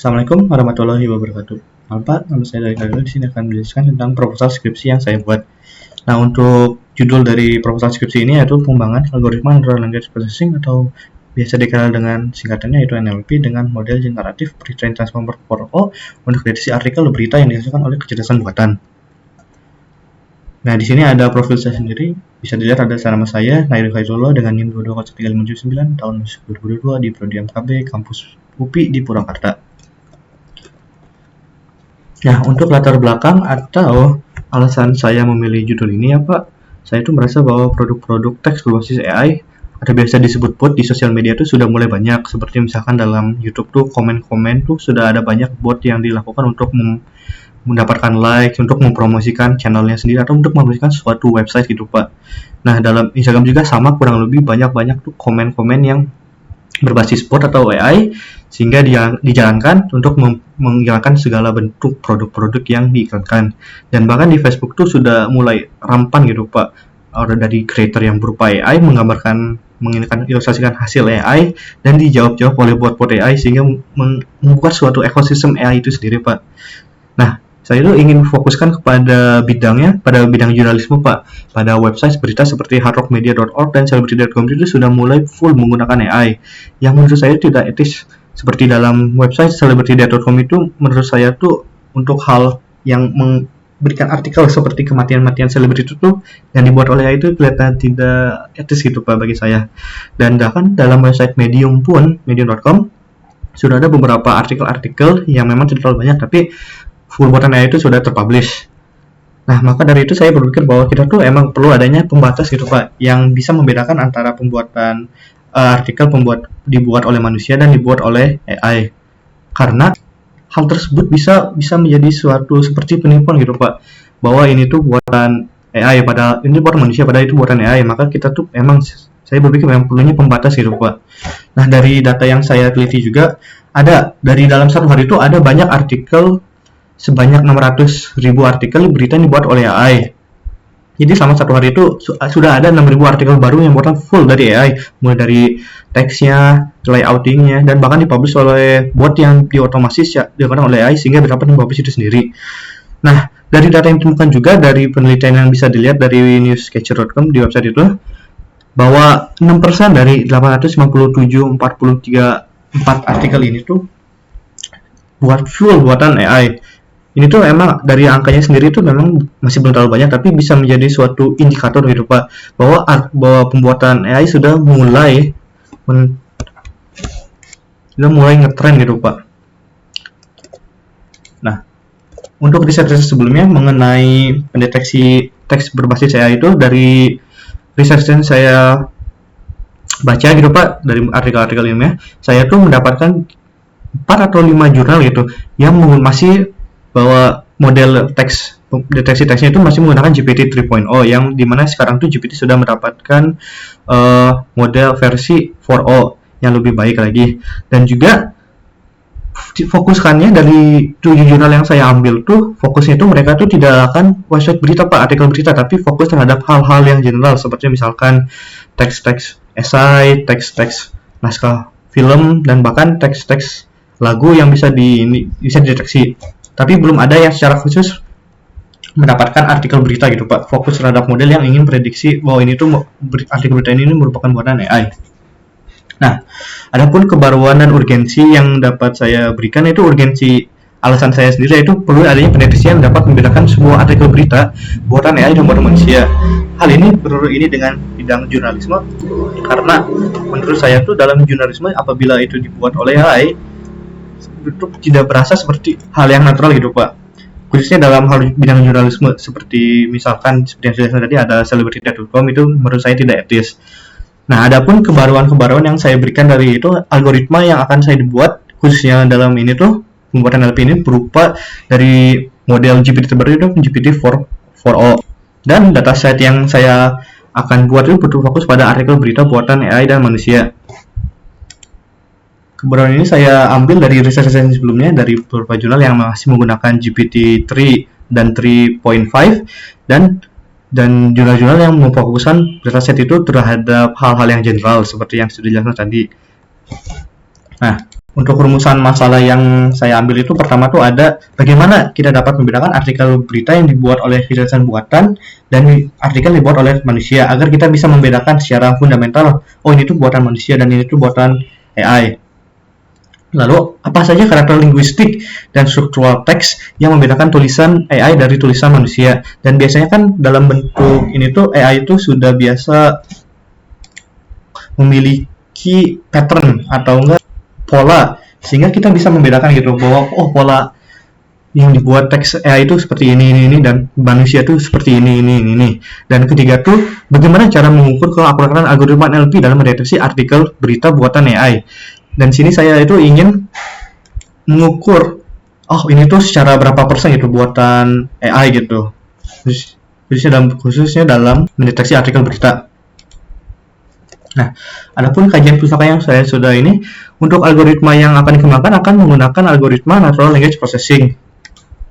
Assalamualaikum warahmatullahi wabarakatuh. Nama saya dari Kak. Di sini akan menjelaskan tentang proposal skripsi yang saya buat. Nah, untuk judul dari proposal skripsi ini yaitu pengembangan algoritma Natural Language Processing atau biasa dikenal dengan singkatannya yaitu NLP dengan model generatif Pre-trained Transformer 4o untuk deteksi artikel berita yang dihasilkan oleh kecerdasan buatan. Nah, di sini ada profil saya sendiri. Bisa dilihat ada nama saya, Nairul Faizullah dengan NIM 220359 tahun 2022 di Prodi MKB Kampus UPI di Purwakarta. Nah, untuk latar belakang atau alasan saya memilih judul ini ya Pak, saya itu merasa bahwa produk-produk teks berbasis AI atau biasa disebut bot di sosial media itu sudah mulai banyak. Seperti misalkan dalam YouTube tuh komen-komen tuh sudah ada banyak bot yang dilakukan untuk mendapatkan like, untuk mempromosikan channelnya sendiri atau untuk mempromosikan suatu website gitu Pak. Nah, dalam Instagram juga sama, kurang lebih banyak tuh komen-komen yang berbasis bot atau AI sehingga dia dijalankan untuk menghilangkan segala bentuk produk-produk yang diiklankan. Dan bahkan di Facebook tuh sudah mulai rampan gitu Pak, dari creator yang berupa AI mengilustrasikan hasil AI dan dijawab-jawab oleh bot-bot AI sehingga membuat suatu ekosistem AI itu sendiri Pak. Nah, saya itu ingin fokuskan kepada bidangnya, pada bidang jurnalisme Pak. Pada website berita seperti hardrockmedia.org dan celebrity.com itu sudah mulai full menggunakan AI yang menurut saya tidak etis. Seperti dalam website celebrity.com itu menurut saya tuh untuk hal yang memberikan artikel seperti kematian-matian selebriti itu yang dibuat oleh AI itu kelihatan tidak etis gitu Pak bagi saya. Dan bahkan dalam website Medium pun, medium.com, sudah ada beberapa artikel-artikel yang memang tidak terlalu banyak tapi full buatan AI itu sudah terpublish. Nah, maka dari itu saya berpikir bahwa kita tuh emang perlu adanya pembatas gitu Pak, yang bisa membedakan antara pembuatan artikel dibuat oleh manusia dan dibuat oleh AI. Karena hal tersebut bisa menjadi suatu seperti penipuan gitu Pak, bahwa ini tuh buatan AI padahal ini buatan manusia padahal itu buatan AI. Maka kita tuh saya berpikir memang perlunya pembatas gitu Pak. Nah, dari data yang saya teliti juga ada dari dalam satu hari itu ada banyak artikel sebanyak 600.000 artikel berita yang dibuat oleh AI. Jadi selama satu hari itu sudah ada 6.000 artikel baru yang buatan full dari AI, mulai dari teksnya, layoutingnya, dan bahkan dipublish oleh bot yang diotomatis dilakukan oleh AI sehingga dapat mempublish itu sendiri. Nah, dari data yang ditemukan juga dari penelitian yang bisa dilihat dari newscatcher.com di website itu, bahwa 6% dari 897.434 artikel ini tuh buatan AI. Ini tuh emang dari angkanya sendiri tuh memang masih belum terlalu banyak, tapi bisa menjadi suatu indikator gitu Pak, bahwa pembuatan AI sudah mulai ngetren gitu Pak. Nah, untuk riset sebelumnya mengenai pendeteksi teks berbasis AI itu dari riset yang saya baca gitu Pak, dari artikel-artikel ilmiah, saya tuh mendapatkan 4 atau 5 jurnal gitu yang masih bahwa model deteksi teksnya itu masih menggunakan GPT 3.0 yang dimana sekarang tuh GPT sudah mendapatkan model versi 4o yang lebih baik lagi. Dan juga fokuskannya dari 7 jurnal yang saya ambil tuh fokusnya itu mereka tuh tidak akan website berita Pak, artikel berita, tapi fokus terhadap hal-hal yang general seperti misalkan teks-teks esai, teks-teks naskah film, dan bahkan teks-teks lagu yang bisa dideteksi. Tapi belum ada yang secara khusus mendapatkan artikel berita gitu Pak, fokus terhadap model yang ingin prediksi bahwa ini tuh artikel berita ini merupakan buatan AI. Nah, adapun kebaruan dan urgensi yang dapat saya berikan itu urgensi alasan saya sendiri yaitu perlu adanya pendeteksian yang dapat membedakan sebuah artikel berita buatan AI dan buatan manusia. Hal ini ini dengan bidang jurnalisme karena menurut saya tuh dalam jurnalisme apabila itu dibuat oleh AI itu tidak berasa seperti hal yang natural gitu Pak, khususnya dalam hal bidang jurnalisme seperti misalkan seperti yang sudah tadi ada celebrity.com itu menurut saya tidak etis. Nah, adapun kebaruan yang saya berikan dari itu algoritma yang akan saya dibuat khususnya dalam ini tuh pembuatan NLP ini berupa dari model GPT terbaru itu GPT 4o, dan dataset yang saya akan buat itu berfokus pada artikel berita buatan AI dan manusia. Kebaruan ini saya ambil dari riset sebelumnya dari beberapa jurnal yang masih menggunakan GPT-3 dan 3.5 dan jurnal-jurnal yang memfokuskan dataset itu terhadap hal-hal yang general seperti yang sudah dijelaskan tadi. Nah, Untuk rumusan masalah yang saya ambil itu pertama tuh ada bagaimana kita dapat membedakan artikel berita yang dibuat oleh kecerdasan buatan dan artikel yang dibuat oleh manusia agar kita bisa membedakan secara fundamental, oh ini tuh buatan manusia dan ini tuh buatan AI. Lalu apa saja karakter linguistik dan struktural teks yang membedakan tulisan AI dari tulisan manusia? Dan biasanya kan dalam bentuk ini tuh AI itu sudah biasa memiliki pattern atau enggak pola, sehingga kita bisa membedakan gitu bahwa oh pola yang dibuat teks AI itu seperti ini dan manusia itu seperti ini. Dan ketiga tuh bagaimana cara mengukur keakuratan algoritma NLP dalam mendeteksi artikel berita buatan AI. Dan sini saya itu ingin mengukur oh ini tuh secara berapa persen gitu buatan AI gitu. Khususnya dalam mendeteksi artikel berita. Nah, adapun kajian pustaka yang saya sudah ini, untuk algoritma yang akan dikembangkan akan menggunakan algoritma Natural Language Processing.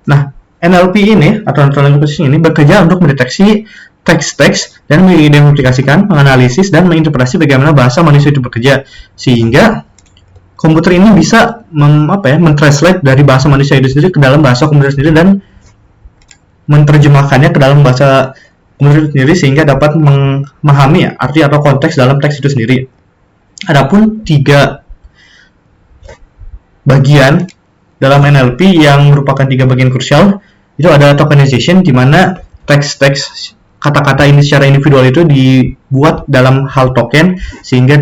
Nah, NLP ini atau Natural Language Processing ini bekerja untuk mendeteksi teks-teks dan mengidentifikasikan, menganalisis dan menginterpretasi bagaimana bahasa manusia itu bekerja, sehingga komputer ini bisa mentranslate dari bahasa manusia itu sendiri ke dalam bahasa komputer sendiri dan menerjemahkannya ke dalam bahasa komputer sendiri sehingga dapat memahami arti atau konteks dalam teks itu sendiri. Adapun 3 bagian dalam NLP yang merupakan 3 bagian krusial itu ada tokenization, di mana teks-teks kata-kata ini secara individual itu dibuat dalam hal token sehingga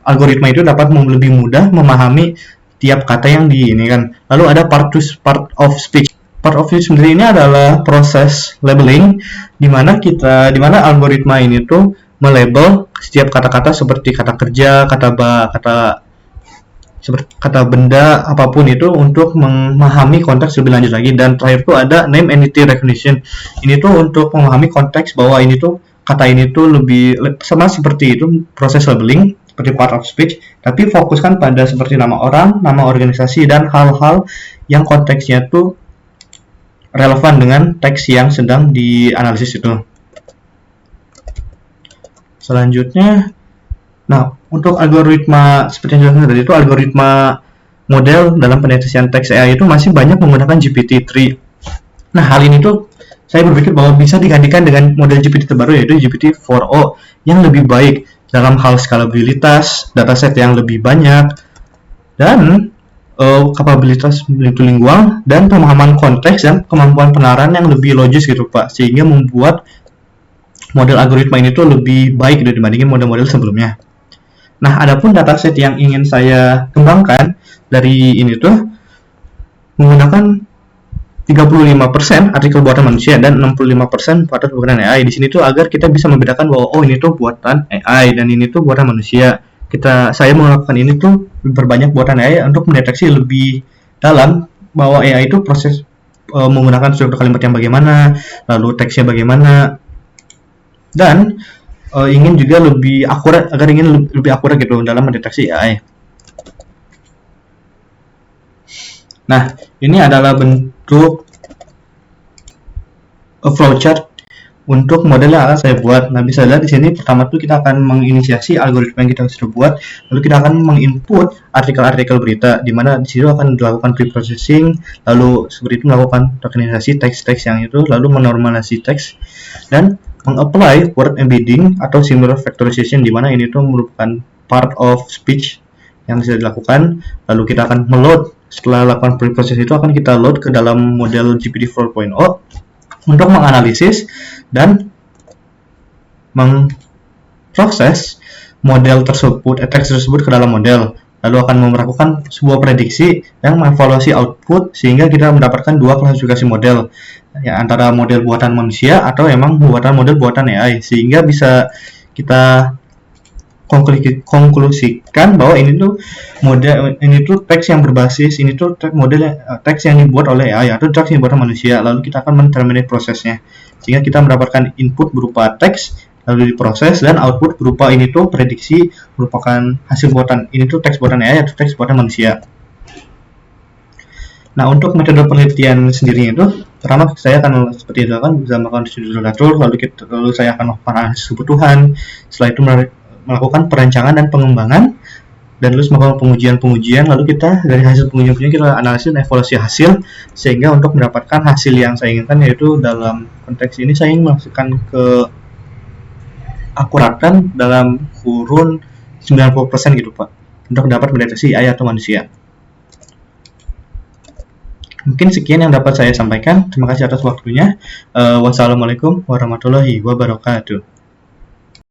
algoritma itu dapat lebih mudah memahami tiap kata yang ini kan. Lalu ada part of speech. Part of speech sendiri ini adalah proses labeling di mana algoritma ini tuh melabel setiap kata-kata seperti kata kerja, kata benda apapun itu untuk memahami konteks lebih lanjut lagi. Dan terakhir tuh ada name entity recognition. Ini tuh untuk memahami konteks bahwa ini tuh kata ini tuh lebih sama seperti itu proses labeling seperti part of speech, tapi fokuskan pada seperti nama orang, nama organisasi dan hal-hal yang konteksnya tuh relevan dengan teks yang sedang dianalisis itu. Selanjutnya, nah untuk algoritma seperti yang dijelaskan tadi itu algoritma model dalam pendeteksian teks AI itu masih banyak menggunakan GPT-3. Nah hal ini tuh saya berpikir bahwa bisa digantikan dengan model GPT terbaru yaitu GPT-4o yang lebih baik dalam hal skalabilitas, dataset yang lebih banyak, dan kapabilitas multilingual dan pemahaman konteks dan kemampuan penalaran yang lebih logis gitu Pak, sehingga membuat model algoritma ini tuh lebih baik dibandingin model-model sebelumnya. Nah, adapun dataset yang ingin saya kembangkan dari ini tuh menggunakan 35% artikel buatan manusia dan 65% buatan AI. Di sini tuh agar kita bisa membedakan bahwa oh ini tuh buatan AI dan ini tuh buatan manusia. Saya melakukan ini tuh berbanyak buatan AI untuk mendeteksi lebih dalam bahwa AI itu proses menggunakan struktur kalimat yang bagaimana, lalu teksnya bagaimana, dan ingin juga lebih akurat gitu dalam mendeteksi AI. Nah, ini adalah bentuk flowchart untuk model yang akan saya buat. Nah, bisa lihat di sini pertama tuh kita akan menginisiasi algoritma yang kita sudah buat, lalu kita akan menginput artikel-artikel berita, di mana di situ akan dilakukan pre-processing, lalu seperti itu melakukan tokenisasi teks-teks yang itu, lalu menormalisasi teks dan mengapply word embedding atau similar factorization, di mana ini tuh merupakan part of speech yang bisa dilakukan. Lalu kita akan meload, setelah lakukan pre-process itu akan kita load ke dalam model GPT 4.0 untuk menganalisis dan memproses model tersebut, teks tersebut ke dalam model, lalu akan melakukan sebuah prediksi yang mengevaluasi output sehingga kita mendapatkan 2 klasifikasi model, ya, antara model buatan manusia atau emang model buatan AI, sehingga bisa kita konklusikan bahwa ini tuh teks yang berbasis ini tuh teks yang dibuat oleh AI atau teks yang dibuat oleh manusia. Lalu kita akan menterminate prosesnya sehingga kita mendapatkan input berupa teks, lalu diproses, dan output berupa ini tuh prediksi merupakan hasil buatan ini tuh teks buatan AI atau teks buatan manusia. Nah, untuk metode penelitian sendiri itu pertama saya akan seperti itu kan bisa melakukan studi literatur, lalu saya akan melakukan analisis kebutuhan, setelah itu melakukan perancangan dan pengembangan, dan lulus melakukan pengujian, lalu kita dari hasil pengujian kita analisis dan evaluasi hasil, sehingga untuk mendapatkan hasil yang saya inginkan, yaitu dalam konteks ini saya ingin memastikan keakuratan dalam kurun 90% gitu Pak, untuk dapat mendeteksi AI atau manusia. Mungkin sekian yang dapat saya sampaikan. Terima kasih atas waktunya. Wassalamualaikum warahmatullahi wabarakatuh.